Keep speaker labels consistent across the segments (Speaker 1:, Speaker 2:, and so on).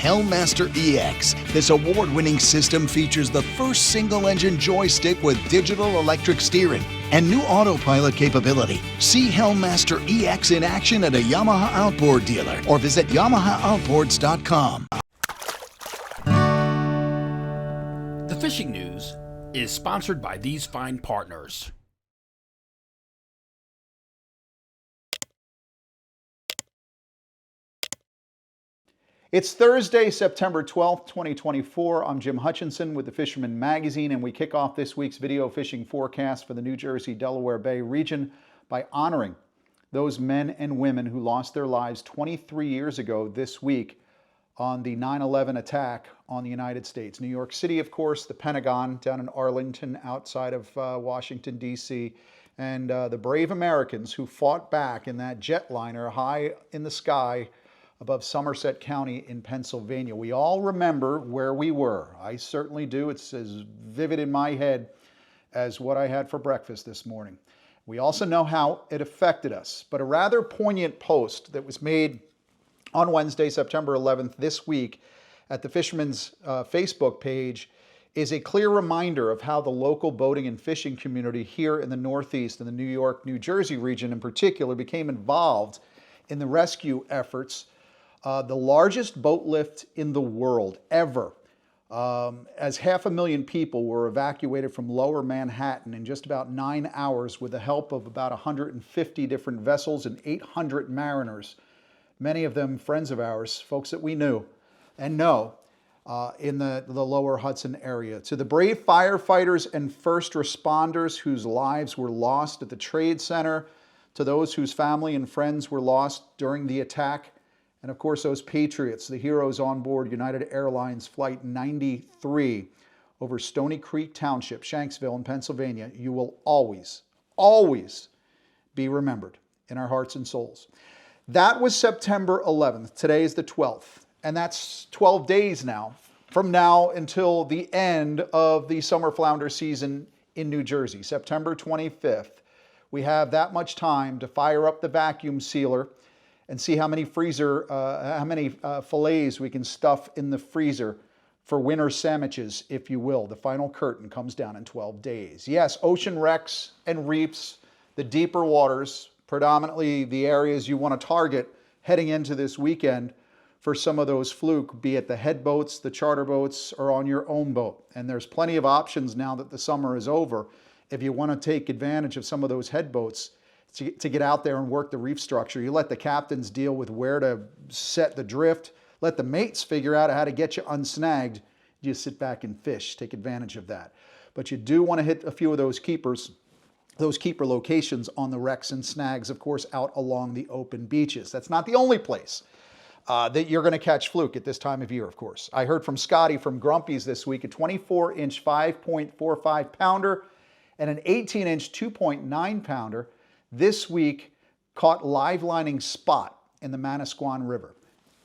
Speaker 1: Hellmaster EX. This award-winning system features the first single-engine joystick with digital electric steering and new autopilot capability. See Hellmaster EX in action at a Yamaha outboard dealer or visit YamahaOutboards.com.
Speaker 2: The Fishing News is sponsored by these fine partners.
Speaker 3: It's Thursday, September 12th, 2024. I'm Jim Hutchinson with the Fisherman magazine, and we kick off this week's video fishing forecast for the New Jersey, Delaware Bay region by honoring those men and women who lost their lives 23 years ago this week on the 9/11 attack on the United States. New York City, of course, the Pentagon down in Arlington outside of Washington, D.C., and the brave Americans who fought back in that jetliner high in the sky above Somerset County in Pennsylvania. We all remember where we were. I certainly do. It's as vivid in my head as what I had for breakfast this morning. We also know how it affected us, but a rather poignant post that was made on Wednesday, September 11th, this week at the Fisherman's Facebook page is a clear reminder of how the local boating and fishing community here in the Northeast and the New York, New Jersey region in particular became involved in the rescue efforts. The largest boat lift in the world ever, as 500,000 people were evacuated from lower Manhattan in just about 9 hours with the help of about 150 different vessels and 800 mariners, many of them friends of ours, folks that we knew and know in the lower Hudson area. To the brave firefighters and first responders whose lives were lost at the Trade Center, to those whose family and friends were lost during the attack, and of course, those patriots, the heroes on board United Airlines Flight 93 over Stony Creek Township, Shanksville in Pennsylvania, you will always, always be remembered in our hearts and souls. That was September 11th. Today is the 12th, and that's 12 days now, from now until the end of the summer flounder season in New Jersey, September 25th. We have that much time to fire up the vacuum sealer and see how many fillets we can stuff in the freezer for winter sandwiches, if you will. The final curtain comes down in 12 days. Yes, ocean wrecks and reefs, the deeper waters, predominantly the areas you want to target heading into this weekend for some of those fluke, be it the head boats, the charter boats, or on your own boat. And there's plenty of options now that the summer is over. If you want to take advantage of some of those head boats, to get out there and work the reef structure. You let the captains deal with where to set the drift. Let the mates figure out how to get you unsnagged. You sit back and fish, take advantage of that. But you do want to hit a few of those keepers, those keeper locations on the wrecks and snags, of course, out along the open beaches. That's not the only place that you're going to catch fluke at this time of year, of course. I heard from Scotty from Grumpy's this week, a 24-inch 5.45 pounder and an 18-inch 2.9 pounder. This week caught live lining spot in the Manasquan River.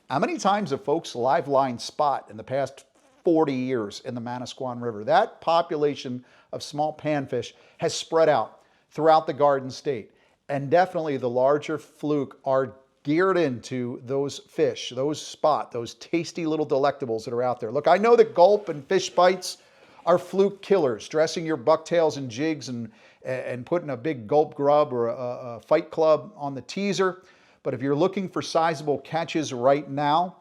Speaker 3: How many times have folks live lined spot in the past 40 years in the Manasquan River? That population of small panfish has spread out throughout the Garden State. And definitely the larger fluke are geared into those fish, those spot, those tasty little delectables that are out there. Look, I know that gulp and fish bites are fluke killers, dressing your bucktails and jigs and putting a big gulp grub or a fight club on the teaser. But if you're looking for sizable catches right now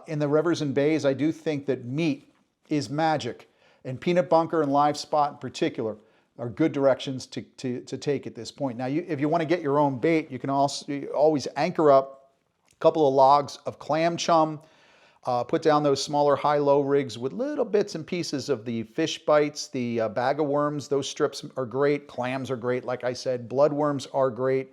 Speaker 3: in the rivers and bays, I do think that meat is magic. And peanut bunker and live spot in particular are good directions to take at this point. Now, if you want to get your own bait, you can always anchor up a couple of logs of clam chum, put down those smaller high-low rigs with little bits and pieces of the fish bites, the bag of worms. Those strips are great. Clams are great, like I said. Bloodworms are great.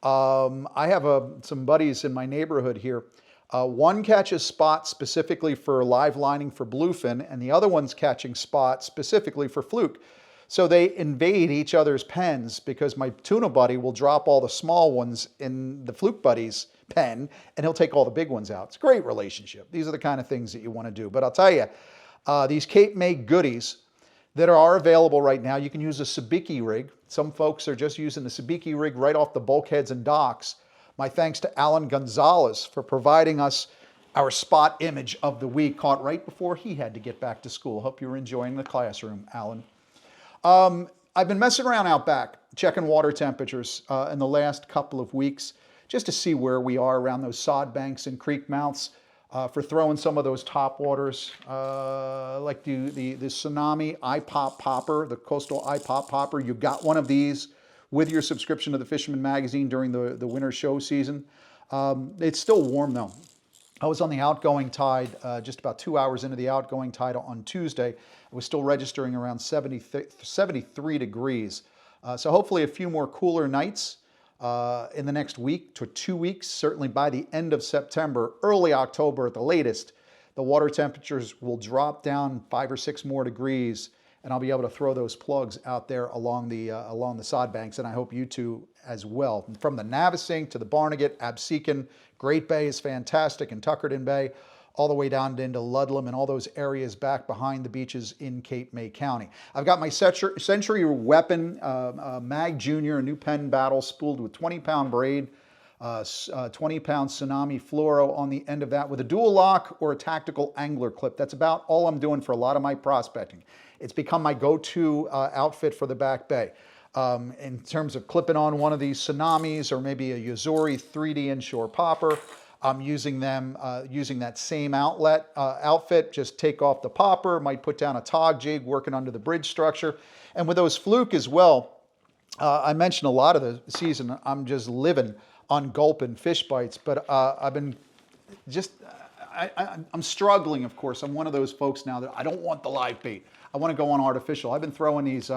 Speaker 3: I have some buddies in my neighborhood here. One catches spot specifically for live lining for bluefin, and the other one's catching spot specifically for fluke. So they invade each other's pens because my tuna buddy will drop all the small ones in the fluke buddy's pen, and he'll take all the big ones out. It's a great relationship. These are the kind of things that you want to do. But I'll tell you, these Cape May goodies that are available right now, you can use a sabiki rig. Some folks are just using the sabiki rig right off the bulkheads and docks. My thanks to Alan Gonzalez for providing us our spot image of the week, caught right before he had to get back to school. Hope you were enjoying the classroom, Alan. I've been messing around out back, checking water temperatures in the last couple of weeks, just to see where we are around those sod banks and creek mouths for throwing some of those top waters, like the Tsunami iPop Popper, the coastal iPop Popper. You got one of these with your subscription to the Fisherman magazine during the winter show season. It's still warm though. I was on the outgoing tide, just about 2 hours into the outgoing tide on Tuesday. It was still registering around 73 degrees. So hopefully a few more cooler nights in the next week to 2 weeks. Certainly by the end of September, early October at the latest, the water temperatures will drop down 5 or 6 more degrees, and I'll be able to throw those plugs out there along the sod banks, and I hope you too as well. From the Navesink to the Barnegat, Absecon, Great Bay is fantastic, and Tuckerton Bay, all the way down into Ludlam and all those areas back behind the beaches in Cape May County. I've got my Century Weapon Mag Junior, a new Penn Battle, spooled with 20-pound braid, 20-pound Tsunami fluoro on the end of that with a dual lock or a tactical angler clip. That's about all I'm doing for a lot of my prospecting. It's become my go-to outfit for the Back Bay. In terms of clipping on one of these Tsunamis or maybe a Yuzori 3D Inshore popper, I'm using them using that same outfit. Just take off the popper, might put down a Tautog jig working under the bridge structure. And with those fluke as well, I mentioned a lot of the season I'm just living on gulp and fish bites, but I've been just, I'm struggling, of course. I'm one of those folks now that I don't want the live bait. I want to go on artificial. I've been throwing these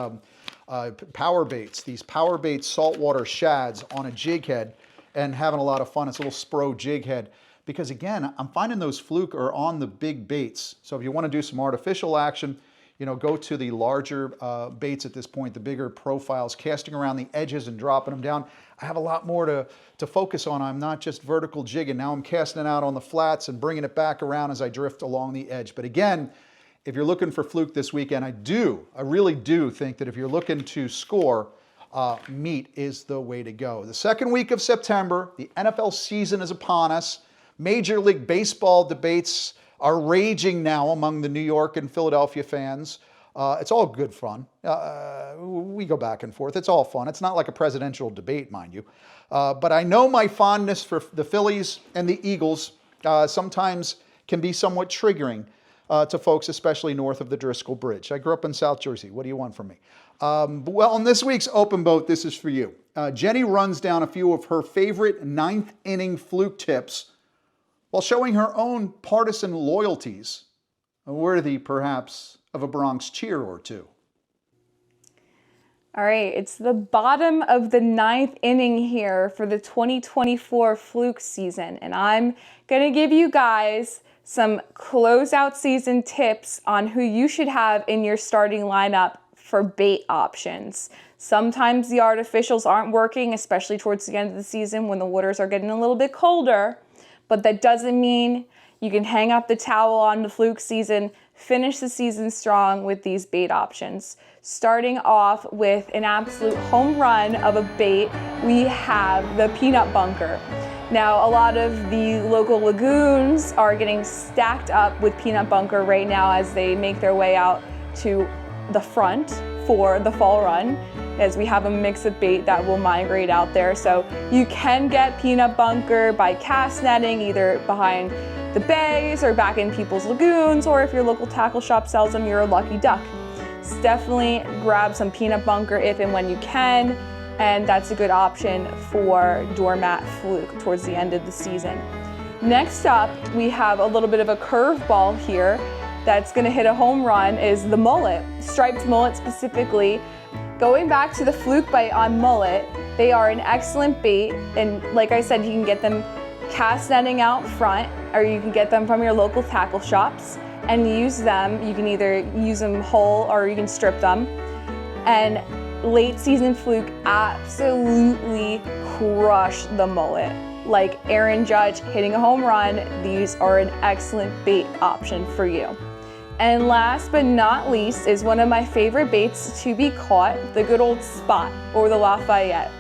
Speaker 3: power baits, these power bait saltwater shads on a jig head and having a lot of fun. It's a little Spro jig head because, again, I'm finding those fluke are on the big baits. So if you want to do some artificial action, you know, go to the larger baits at this point, the bigger profiles, casting around the edges and dropping them down. I have a lot more to focus on. I'm not just vertical jigging. Now I'm casting it out on the flats and bringing it back around as I drift along the edge. But again, if you're looking for fluke this weekend, I really do think that if you're looking to score, meat is the way to go. The second week of September, the NFL season is upon us. Major League Baseball debates are raging now among the New York and Philadelphia fans. It's all good fun. We go back and forth. It's all fun. It's not like a presidential debate, mind you. But I know my fondness for the Phillies and the Eagles sometimes can be somewhat triggering to folks, especially north of the Driscoll Bridge. I grew up in South Jersey. What do you want from me? Well, in this week's Open Boat, this is for you. Jenny runs down a few of her favorite ninth inning fluke tips while showing her own partisan loyalties, worthy perhaps of a Bronx cheer or two.
Speaker 4: All right, it's the bottom of the ninth inning here for the 2024 fluke season, and I'm gonna give you guys some closeout season tips on who you should have in your starting lineup for bait options. Sometimes the artificials aren't working, especially towards the end of the season when the waters are getting a little bit colder, but that doesn't mean you can hang up the towel on the fluke season, finish the season strong with these bait options. Starting off with an absolute home run of a bait, we have the peanut bunker. Now, a lot of the local lagoons are getting stacked up with peanut bunker right now as they make their way out to the front for the fall run, as we have a mix of bait that will migrate out there. So you can get peanut bunker by cast netting, either behind the bays or back in people's lagoons, or if your local tackle shop sells them, you're a lucky duck. So definitely grab some peanut bunker if and when you can, and that's a good option for doormat fluke towards the end of the season. Next up, we have a little bit of a curveball here that's gonna hit a home run is the mullet, striped mullet specifically. Going back to the fluke bite on mullet, they are an excellent bait, and like I said, you can get them cast netting out front, or you can get them from your local tackle shops and use them. You can either use them whole or you can strip them. And late season fluke absolutely crush the mullet. Like Aaron Judge hitting a home run, these are an excellent bait option for you. And last but not least is one of my favorite baits to be caught, the good old spot or the Lafayette.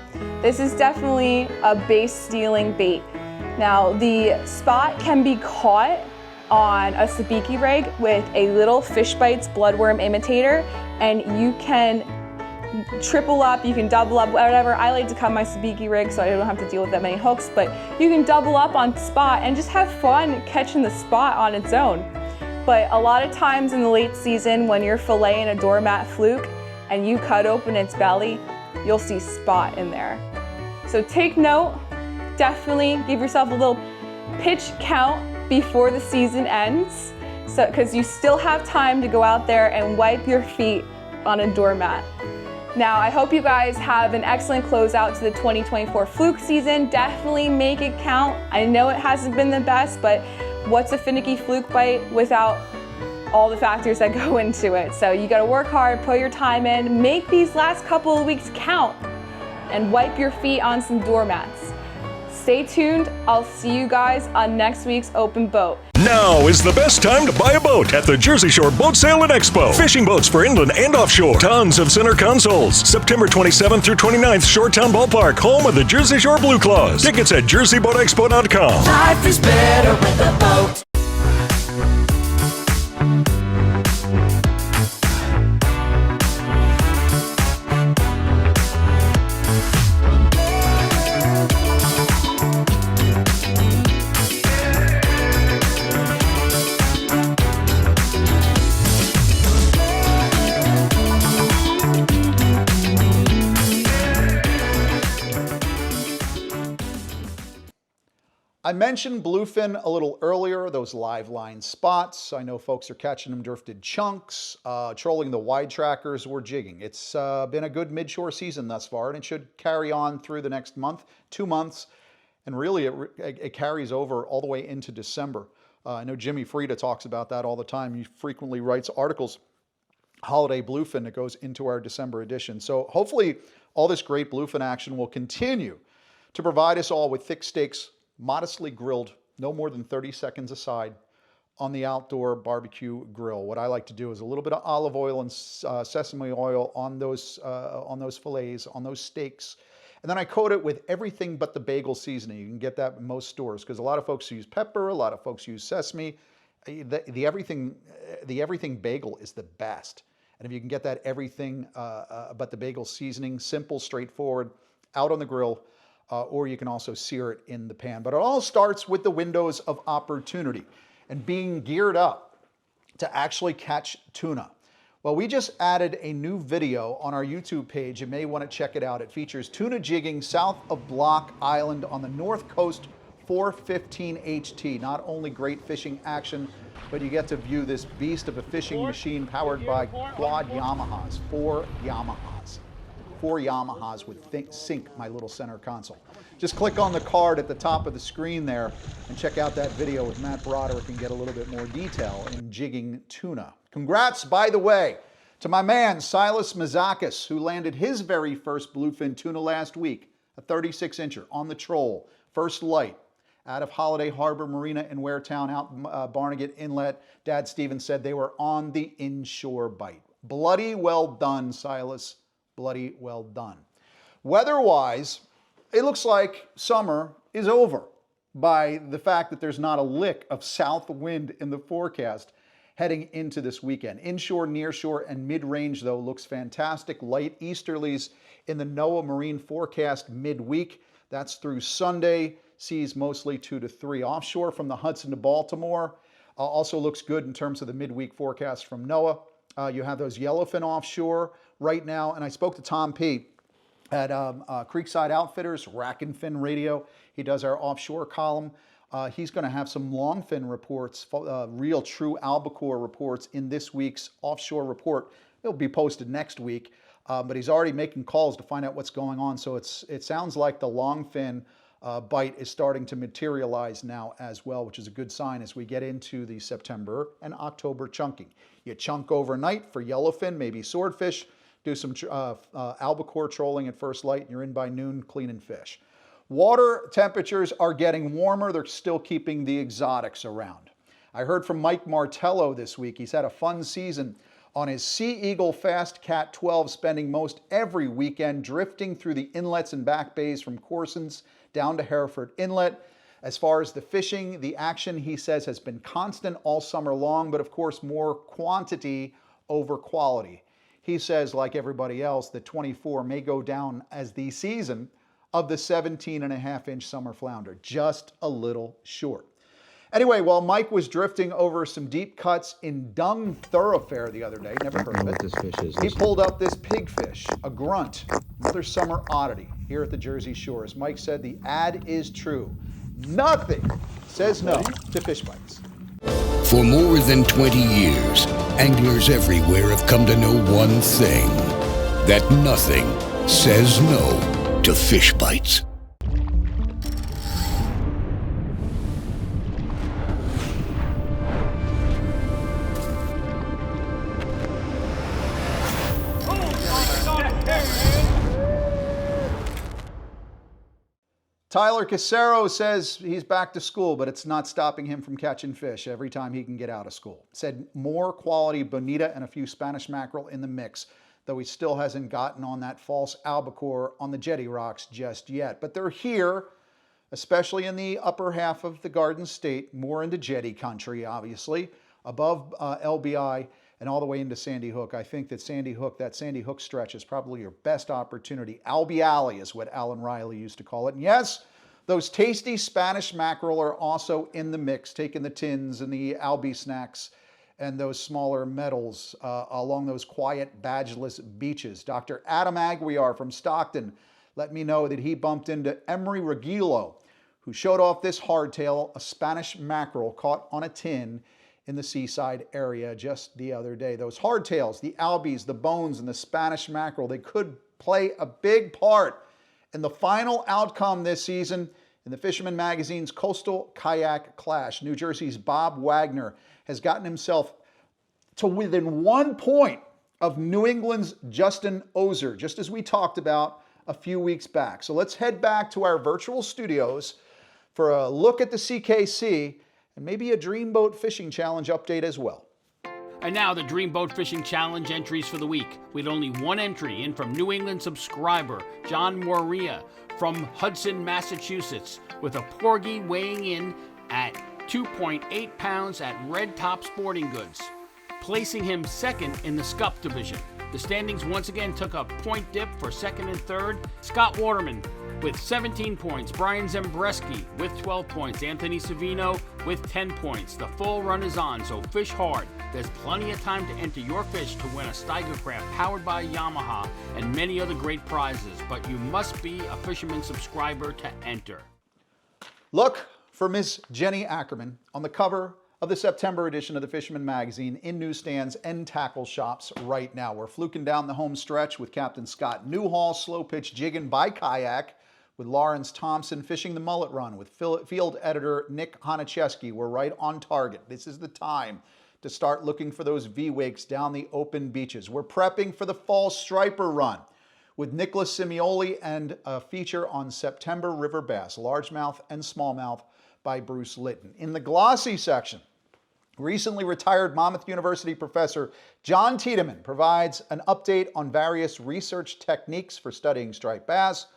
Speaker 4: This is definitely a base stealing bait. Now, the spot can be caught on a sabiki rig with a little Fish Bites bloodworm imitator, and you can triple up, you can double up, whatever. I like to cut my sabiki rig so I don't have to deal with that many hooks, but you can double up on spot and just have fun catching the spot on its own. But a lot of times in the late season when you're filleting a doormat fluke and you cut open its belly, you'll see spot in there. So take note, definitely give yourself a little pitch count before the season ends, so because you still have time to go out there and wipe your feet on a doormat. Now, I hope you guys have an excellent closeout to the 2024 fluke season. Definitely make it count. I know it hasn't been the best, but what's a finicky fluke bite without all the factors that go into it? So you gotta work hard, put your time in, make these last couple of weeks count, and wipe your feet on some doormats. Stay tuned. I'll see you guys on next week's open boat.
Speaker 5: Now is the best time to buy a boat at the Jersey Shore Boat Sale and Expo. Fishing boats for inland and offshore. Tons of center consoles. September 27th through 29th, Shoretown Ballpark, home of the Jersey Shore Blue Claws. Tickets at jerseyboatexpo.com.
Speaker 6: Life is better with a boat.
Speaker 3: I mentioned bluefin a little earlier, those live line spots. I know folks are catching them drifted chunks, trolling the wide trackers or jigging. It's been a good midshore season thus far, and it should carry on through the next month, 2 months, and really it carries over all the way into December. I know Jimmy Frieda talks about that all the time. He frequently writes articles, Holiday Bluefin, that goes into our December edition. So hopefully all this great bluefin action will continue to provide us all with thick steaks, modestly grilled, no more than 30 seconds aside, on the outdoor barbecue grill. What I like to do is a little bit of olive oil and sesame oil on those fillets, on those steaks, and then I coat it with everything but the bagel seasoning. You can get that in most stores because a lot of folks use pepper, a lot of folks use sesame. The everything bagel is the best, and if you can get that everything but the bagel seasoning, simple, straightforward, out on the grill. Or you can also sear it in the pan. But it all starts with the windows of opportunity and being geared up to actually catch tuna. Well, we just added a new video on our YouTube page. You may want to check it out. It features tuna jigging south of Block Island on the North Coast 415 HT. Not only great fishing action, but you get to view this beast of a fishing machine powered by quad Yamahas, 4 Yamahas. 4 Yamahas would sink my little center console. Just click on the card at the top of the screen there and check out that video with Matt Broderick and get a little bit more detail in jigging tuna. Congrats, by the way, to my man Silas Mazakis, who landed his very first bluefin tuna last week, a 36-incher on the troll, first light, out of Holiday Harbor Marina in Waretown, out Barnegat Inlet. Dad Steven said they were on the inshore bite. Bloody well done, Silas. Bloody well done. Weather-wise, it looks like summer is over by the fact that there's not a lick of south wind in the forecast heading into this weekend. Inshore, nearshore, and mid-range, though, looks fantastic. Light easterlies in the NOAA marine forecast midweek. That's through Sunday. Seas mostly 2 to 3. Offshore from the Hudson to Baltimore also looks good in terms of the midweek forecast from NOAA. You have those yellowfin offshore right now, and I spoke to Tom P. at Creekside Outfitters, Rack and Fin Radio. He does our offshore column. He's going to have some longfin reports, real true albacore reports in this week's offshore report. It'll be posted next week, but he's already making calls to find out what's going on. So it sounds like the longfin bite is starting to materialize now as well, which is a good sign as we get into the September and October chunking. You chunk overnight for yellowfin, maybe swordfish, do some albacore trolling at first light, and you're in by noon cleaning fish. Water temperatures are getting warmer. They're still keeping the exotics around. I heard from Mike Martello this week. He's had a fun season on his Sea Eagle Fast Cat 12, spending most every weekend drifting through the inlets and back bays from Corson's down to Hereford Inlet. As far as the fishing, the action, he says, has been constant all summer long, but of course more quantity over quality. He says, like everybody else, that 24 may go down as the season of the 17.5-inch summer flounder, just a little short. Anyway, while Mike was drifting over some deep cuts in Dung Thoroughfare the other day, never heard of it,
Speaker 7: this fish is.
Speaker 3: he pulled up this pigfish, a grunt, another summer oddity here at the Jersey Shore. As Mike said, the ad is true. Nothing says no to fish bites.
Speaker 8: For more than 20 years, anglers everywhere have come to know one thing, that nothing says no to fish bites.
Speaker 3: Tyler Casero says he's back to school, but it's not stopping him from catching fish every time he can get out of school. Said more quality bonita and a few Spanish mackerel in the mix, though he still hasn't gotten on that false albacore on the jetty rocks just yet. But they're here, especially in the upper half of the Garden State, more into jetty country, obviously, above LBI and all the way into Sandy Hook. I think that Sandy Hook stretch is probably your best opportunity. Albee Alley is what Alan Riley used to call it. And yes, those tasty Spanish mackerel are also in the mix, taking the tins and the Albee snacks and those smaller medals along those quiet, badgeless beaches. Dr. Adam Aguiar from Stockton let me know that he bumped into Emery Regilo, who showed off this hardtail, a Spanish mackerel caught on a tin in the seaside area just the other day. Those hardtails, the albies, the bones, and the Spanish mackerel, they could play a big part in the final outcome this season in the Fisherman magazine's Coastal Kayak Clash. New Jersey's Bob Wagner has gotten himself to within 1 point of New England's Justin Ozer, just as we talked about a few weeks back. So let's head back to our virtual studios for a look at the CKC and maybe a Dreamboat Fishing Challenge update as well.
Speaker 2: And now the Dreamboat Fishing Challenge entries for the week. We had only one entry in from New England subscriber John Moria from Hudson, Massachusetts, with a porgy weighing in at 2.8 pounds at Red Top Sporting Goods, placing him second in the Scup division. The standings once again took a point dip for second and third. Scott Waterman with 17 points, Brian Zembreski with 12 points, Anthony Savino with 10 points. The full run is on, so fish hard. There's plenty of time to enter your fish to win a Steigercraft powered by Yamaha and many other great prizes, but you must be a Fisherman subscriber to enter.
Speaker 3: Look for Miss Jenny Ackerman on the cover of the September edition of the Fisherman magazine in newsstands and tackle shops right now. We're fluking down the home stretch with Captain Scott Newhall, slow pitch jigging by kayak with Lawrence Thompson, fishing the mullet run with field editor Nick Honicheski. We're right on target. This is the time to start looking for those V-wakes down the open beaches. We're prepping for the fall striper run with Nicholas Simioli and a feature on September river bass, largemouth and smallmouth by Bruce Litton. In the glossy section, recently retired Monmouth University professor John Tiedemann provides an update on various research techniques for studying striped bass,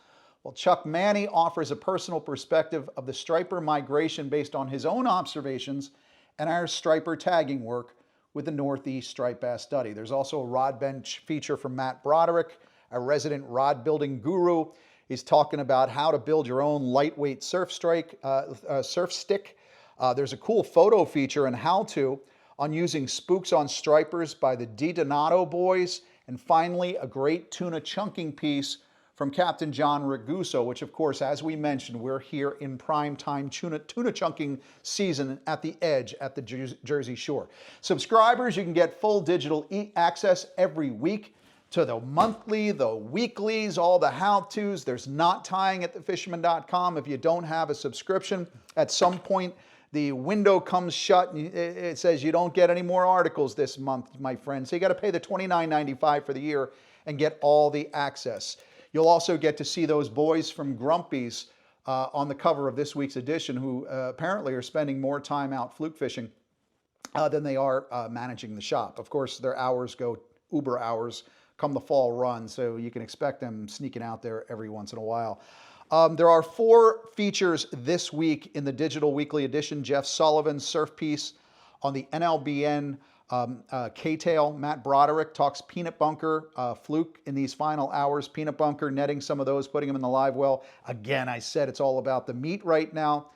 Speaker 3: while Chuck Manny offers a personal perspective of the striper migration based on his own observations and our striper tagging work with the Northeast Striped Bass Study. There's also a rod bench feature from Matt Broderick, our resident rod building guru. He's talking about how to build your own lightweight surf stick. There's a cool photo feature and how-to on using spooks on stripers by the DiDonato boys. And finally, a great tuna chunking piece from Captain John Raguso, which of course, as we mentioned, we're here in prime time tuna chunking season at the edge at the Jersey Shore. Subscribers, you can get full digital access every week to the monthly, the weeklies, all the how-tos. There's not tying at thefisherman.com if you don't have a subscription. At some point, the window comes shut and it says you don't get any more articles this month, my friend. So you got to pay the $29.95 for the year and get all the access. You'll also get to see those boys from Grumpy's on the cover of this week's edition who apparently are spending more time out fluke fishing than they are managing the shop. Of course, their hours go Uber hours come the fall run, so you can expect them sneaking out there every once in a while. There are 4 features this week in the digital weekly edition. Jeff Sullivan's surf piece on the NLBN K-tail. Matt Broderick talks peanut bunker, fluke in these final hours, peanut bunker, netting some of those, putting them in the live well. Again, I said it's all about the meat right now.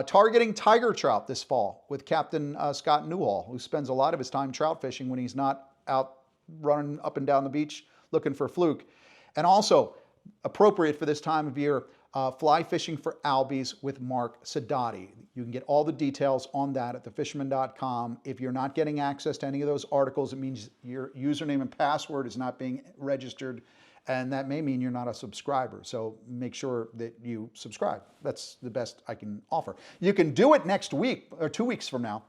Speaker 3: Targeting tiger trout this fall with Captain Scott Newhall, who spends a lot of his time trout fishing when he's not out running up and down the beach looking for fluke. And also, appropriate for this time of year, fly fishing for albies with Mark Sadati. You can get all the details on that at thefisherman.com. If you're not getting access to any of those articles, it means your username and password is not being registered, and that may mean you're not a subscriber. So make sure that you subscribe. That's the best I can offer. You can do it next week, or 2 weeks from now,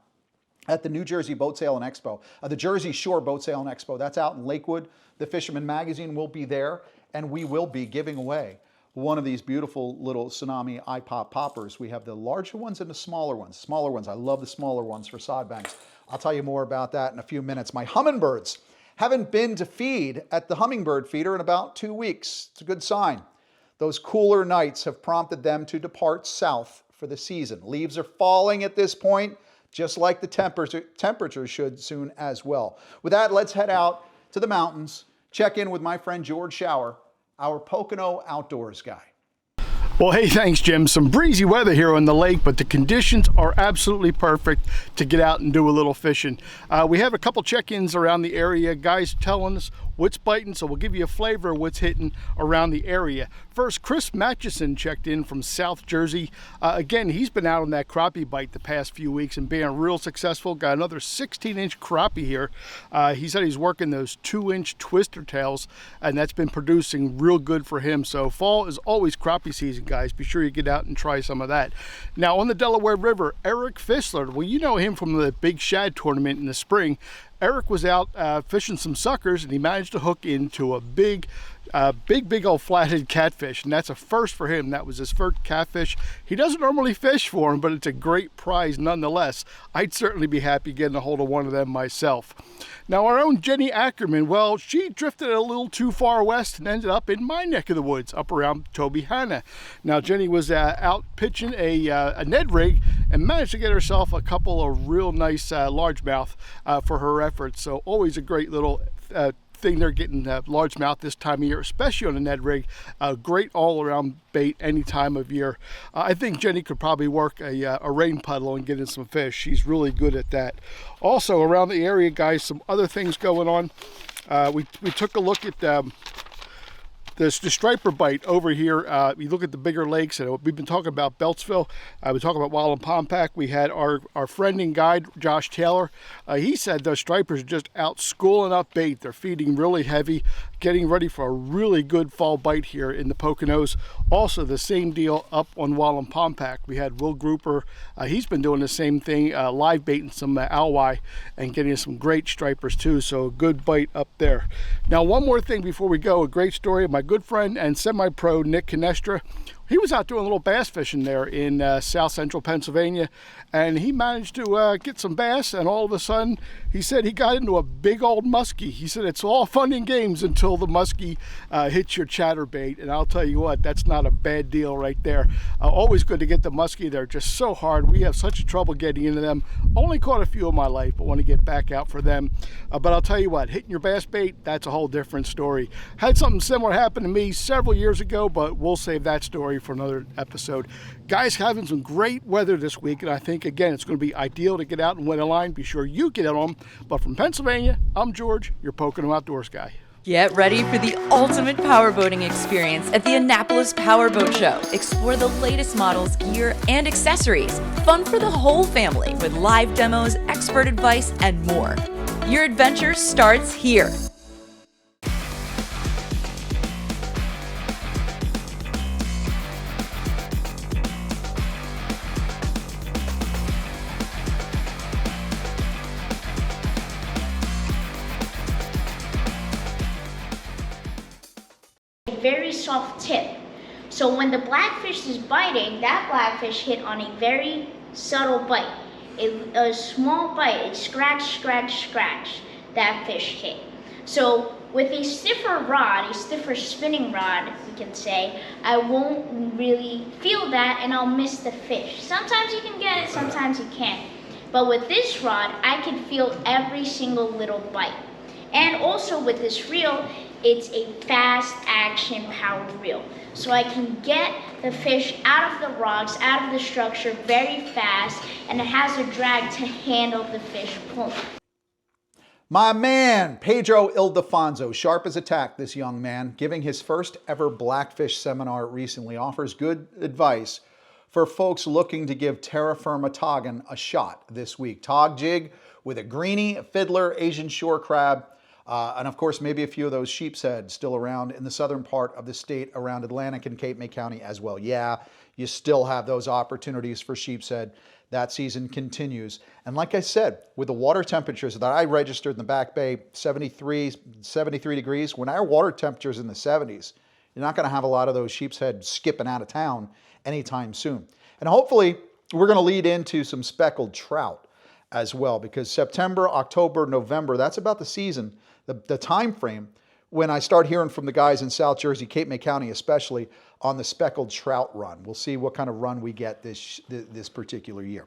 Speaker 3: at the New Jersey Boat Sale and Expo, the Jersey Shore Boat Sale and Expo. That's out in Lakewood. The Fisherman magazine will be there, and we will be giving away one of these beautiful little Tsunami iPop poppers. We have the larger ones and the smaller ones. Smaller ones, I love the smaller ones for sod banks. I'll tell you more about that in a few minutes. My hummingbirds haven't been to feed at the hummingbird feeder in about 2 weeks. It's a good sign. Those cooler nights have prompted them to depart south for the season. Leaves are falling at this point, just like the temperature should soon as well. With that, let's head out to the mountains, check in with my friend George Shower, our Pocono outdoors guy.
Speaker 7: Well, hey, thanks, Jim. Some breezy weather here on the lake, but the conditions are absolutely perfect to get out and do a little fishing. We have a couple check-ins around the area, guys telling us what's biting, so we'll give you a flavor of what's hitting around the area. First, Chris Matchison checked in from South Jersey. Again, he's been out on that crappie bite the past few weeks and being real successful. Got another 16-inch crappie here. He said he's working those 2-inch twister tails, and that's been producing real good for him. So fall is always crappie season, guys. Be sure you get out and try some of that. Now, on the Delaware River, Eric Fissler, well, you know him from the Big Shad tournament in the spring. Eric was out fishing some suckers, and he managed to hook into a big old flathead catfish, and that's a first for him. That was his first catfish. He doesn't normally fish for him, but it's a great prize nonetheless. I'd certainly be happy getting a hold of one of them myself. Now, our own Jenny Ackerman, well, she drifted a little too far west and ended up in my neck of the woods, up around Toby Hanna. Now, Jenny was out pitching a Ned rig and managed to get herself a couple of real nice largemouth for her efforts. So always a great little thing they're getting largemouth this time of year, especially on a Ned rig. Great all-around bait any time of year. I think Jenny could probably work a rain puddle and get in some fish. She's really good at that. Also around the area, guys, some other things going on. We took a look at the striper bite over here. You look at the bigger lakes, and we've been talking about Beltsville. We talk about Wild and Pompack. We had our friend and guide, Josh Taylor. He said those stripers are just out schooling up bait. They're feeding really heavy, getting ready for a really good fall bite here in the Poconos. Also, the same deal up on Wild and Pompack. We had Will Grouper. He's been doing the same thing, live baiting some alwai and getting some great stripers too. So a good bite up there. Now, one more thing before we go. A great story of my good friend and semi-pro Nick Canestra. He was out doing a little bass fishing there in south central Pennsylvania, and he managed to get some bass, and all of a sudden he said he got into a big old muskie. He said it's all fun and games until the muskie hits your chatterbait, and I'll tell you what, that's not a bad deal right there. Always good to get the muskie. They're just so hard. We have such trouble getting into them. Only caught a few in my life, but want to get back out for them. But I'll tell you what, hitting your bass bait, that's a whole different story. Had something similar happen to me several years ago, but we'll save that story for another episode. Guys, having some great weather this week, and I think, again, it's going to be ideal to get out and win a line. Be sure you get out on them. But from Pennsylvania, I'm George, your Pocono Outdoors guy.
Speaker 6: Get ready for the ultimate powerboating experience at the Annapolis Powerboat Show. Explore the latest models, gear, and accessories. Fun for the whole family with live demos, expert advice, and more. Your adventure starts here.
Speaker 9: Very soft tip. So when the blackfish is biting, that blackfish hit on a very subtle bite. A small bite, it scratch, that fish hit. So With a stiffer rod, a stiffer spinning rod, we can say, I won't really feel that and I'll miss the fish. Sometimes you can get it, sometimes you can't. But with this rod, I can feel every single little bite. And also with this reel, it's a fast action powered reel. So I can get the fish out of the rocks, out of the structure very fast, and it has a drag to handle the fish pulling.
Speaker 3: My man, Pedro Ildefonso, sharp as a tack, this young man, giving his first ever Blackfish seminar recently, offers good advice for folks looking to give terra firma togging a shot this week. Tog jig with a greenie, a fiddler, Asian shore crab, and of course maybe a few of those sheep's head still around in the southern part of the state around Atlantic and Cape May County as well. Yeah, you still have those opportunities for sheep's head. That season continues. And like I said, with the water temperatures that I registered in the Back Bay, 73 degrees, when our water temperature's in the 70s, you're not gonna have a lot of those sheep's head skipping out of town anytime soon. And hopefully, we're gonna lead into some speckled trout as well, because September, October, November, that's about the season, the time frame when I start hearing from the guys in South Jersey, Cape May County especially, on the speckled trout run. We'll see what kind of run we get this particular year.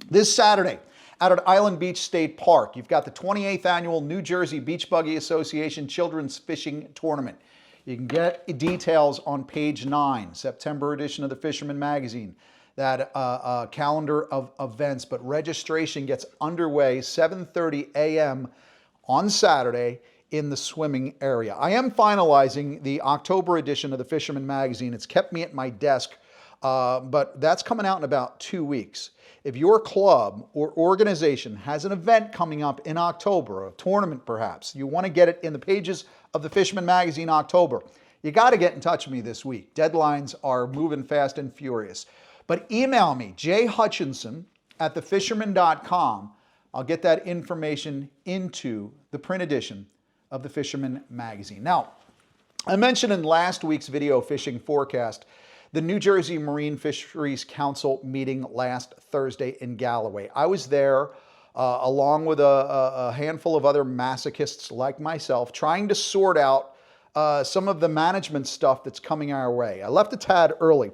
Speaker 3: This Saturday, out at Island Beach State Park, you've got the 28th annual New Jersey Beach Buggy Association Children's Fishing Tournament. You can get details on page 9, September edition of the Fisherman magazine, that calendar of events, but registration gets underway 7:30 a.m. on Saturday in the swimming area. I am finalizing the October edition of the Fisherman magazine. It's kept me at my desk, but that's coming out in about 2 weeks. If your club or organization has an event coming up in October, a tournament perhaps, you want to get it in the pages of the Fisherman magazine October, you got to get in touch with me this week. Deadlines are moving fast and furious. But email me, jhutchinson@thefisherman.com. I'll get that information into the print edition of the Fisherman magazine. Now, I mentioned in last week's video fishing forecast the New Jersey Marine Fisheries Council meeting last Thursday in Galloway. I was there along with a handful of other masochists like myself, trying to sort out some of the management stuff that's coming our way. I left a tad early,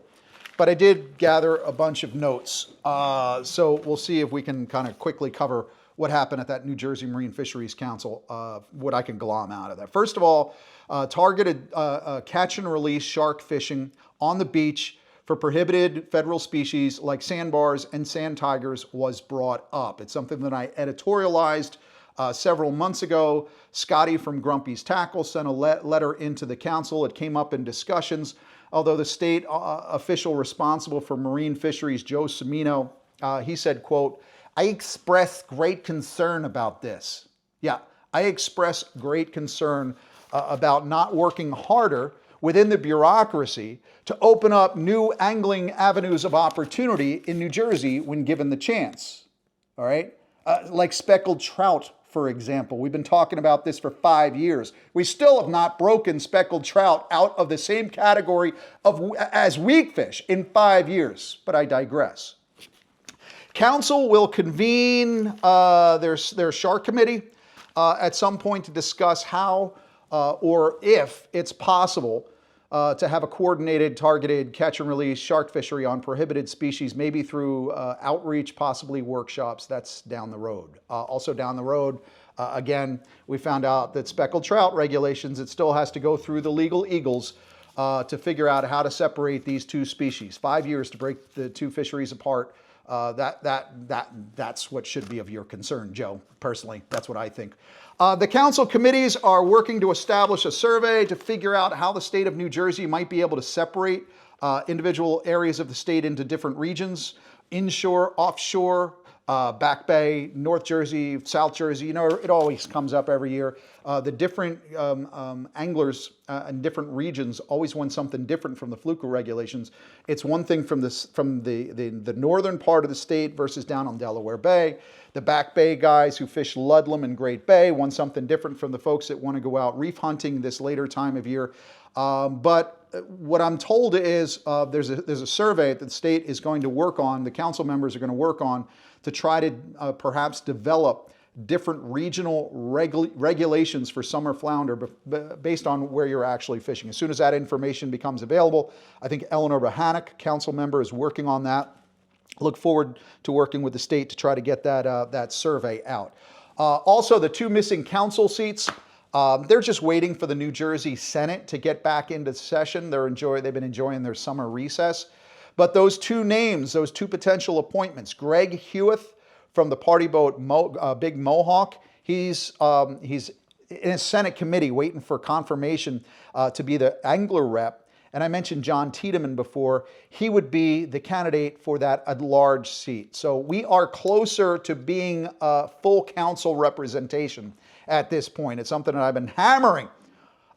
Speaker 3: but I did gather a bunch of notes. So we'll see if we can kind of quickly cover what happened at that New Jersey Marine Fisheries Council, what I can glom out of that. First of all, targeted catch and release shark fishing on the beach for prohibited federal species like sandbars and sand tigers was brought up. It's something that I editorialized several months ago. Scotty from Grumpy's Tackle sent a letter into the council. It came up in discussions, although the state official responsible for marine fisheries, Joe Cimino, he said, quote, "I express great concern about this." Yeah, I express great concern about not working harder within the bureaucracy to open up new angling avenues of opportunity in New Jersey when given the chance. All right? Like speckled trout, for example. We've been talking about this for 5 years. We still have not broken speckled trout out of the same category as weak fish in 5 years, but I digress. Council will convene their shark committee at some point to discuss how or if it's possible to have a coordinated, targeted catch and release shark fishery on prohibited species, maybe through outreach, possibly workshops. That's down the road. Also down the road, again, we found out that speckled trout regulations, it still has to go through the legal eagles to figure out how to separate these two species. 5 years to break the two fisheries apart. That's what should be of your concern, Joe. Personally, that's what I think. The council committees are working to establish a survey to figure out how the state of New Jersey might be able to separate individual areas of the state into different regions: inshore, offshore, Back Bay, North Jersey, South Jersey. You know, it always comes up every year. The different anglers in different regions always want something different from the fluke regulations. It's one thing from the northern part of the state versus down on Delaware Bay. The Back Bay guys who fish Ludlam and Great Bay want something different from the folks that want to go out reef hunting this later time of year. But what I'm told is there's a survey that the state is going to work on, the council members are going to work on, to try to perhaps develop different regional regulations for summer flounder based on where you're actually fishing. As soon as that information becomes available, I think Eleanor Bohannock, council member, is working on that. Look forward to working with the state to try to get that survey out. Also, the 2 missing council seats, they're just waiting for the New Jersey Senate to get back into session. They've been enjoying their summer recess. But those 2 names, those 2 potential appointments, Greg Hewith from the party boat Big Mohawk, he's in a Senate committee waiting for confirmation to be the angler rep. And I mentioned John Tiedemann before. He would be the candidate for that at-large seat. So we are closer to being a full council representation at this point. It's something that I've been hammering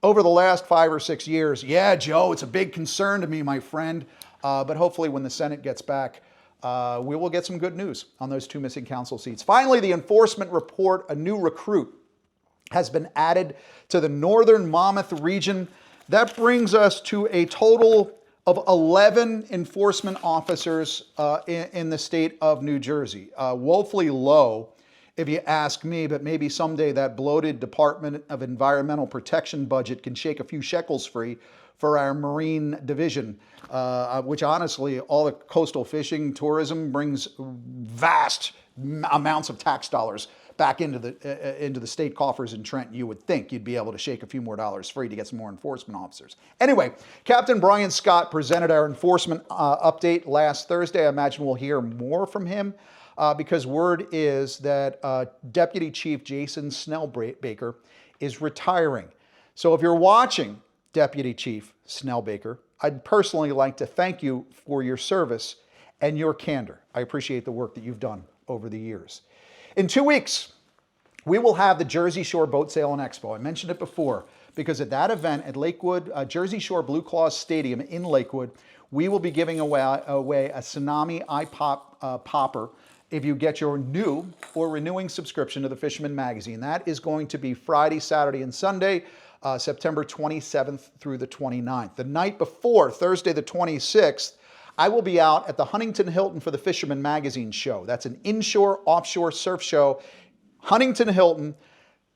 Speaker 3: over the last 5 or 6 years. Yeah, Joe, it's a big concern to me, my friend. But hopefully when the Senate gets back, we will get some good news on those 2 missing council seats. Finally, the enforcement report, a new recruit has been added to the Northern Monmouth region. That brings us to a total of 11 enforcement officers in the state of New Jersey. Woefully low, if you ask me, but maybe someday that bloated Department of Environmental Protection budget can shake a few shekels free for our Marine Division, which honestly, all the coastal fishing tourism brings vast amounts of tax dollars back into the state coffers in Trenton. You would think you'd be able to shake a few more dollars free to get some more enforcement officers. Anyway, Captain Brian Scott presented our enforcement update last Thursday. I imagine we'll hear more from him because word is that Deputy Chief Jason Snellbaker is retiring. So if you're watching, Deputy Chief Snellbaker, I'd personally like to thank you for your service and your candor. I appreciate the work that you've done over the years. In 2 weeks, we will have the Jersey Shore Boat Sale and Expo. I mentioned it before because at that event at Lakewood, Jersey Shore Blue Claws Stadium in Lakewood, we will be giving away a Tsunami iPop popper if you get your new or renewing subscription to the Fisherman magazine. That is going to be Friday, Saturday, and Sunday, September 27th through the 29th. The night before, Thursday the 26th, I will be out at the Huntington Hilton for the Fisherman magazine show. That's an inshore, offshore surf show. Huntington Hilton,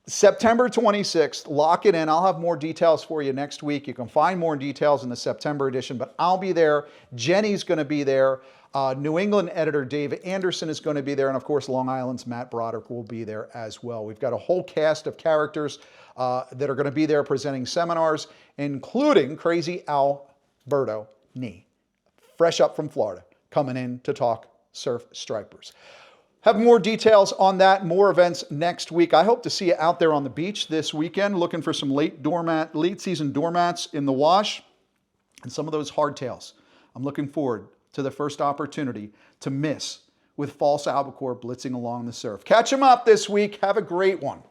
Speaker 3: September 26th. Lock it in. I'll have more details for you next week. You can find more details in the September edition, but I'll be there. Jenny's going to be there. New England editor Dave Anderson is going to be there. And of course, Long Island's Matt Broderick will be there as well. We've got a whole cast of characters that are going to be there presenting seminars, including Crazy Alberto Nee, fresh up from Florida, coming in to talk surf stripers. Have more details on that, more events next week. I hope to see you out there on the beach this weekend, looking for some late season doormats in the wash and some of those hardtails. I'm looking forward to the first opportunity to miss with false albacore blitzing along the surf. Catch them up this week. Have a great one.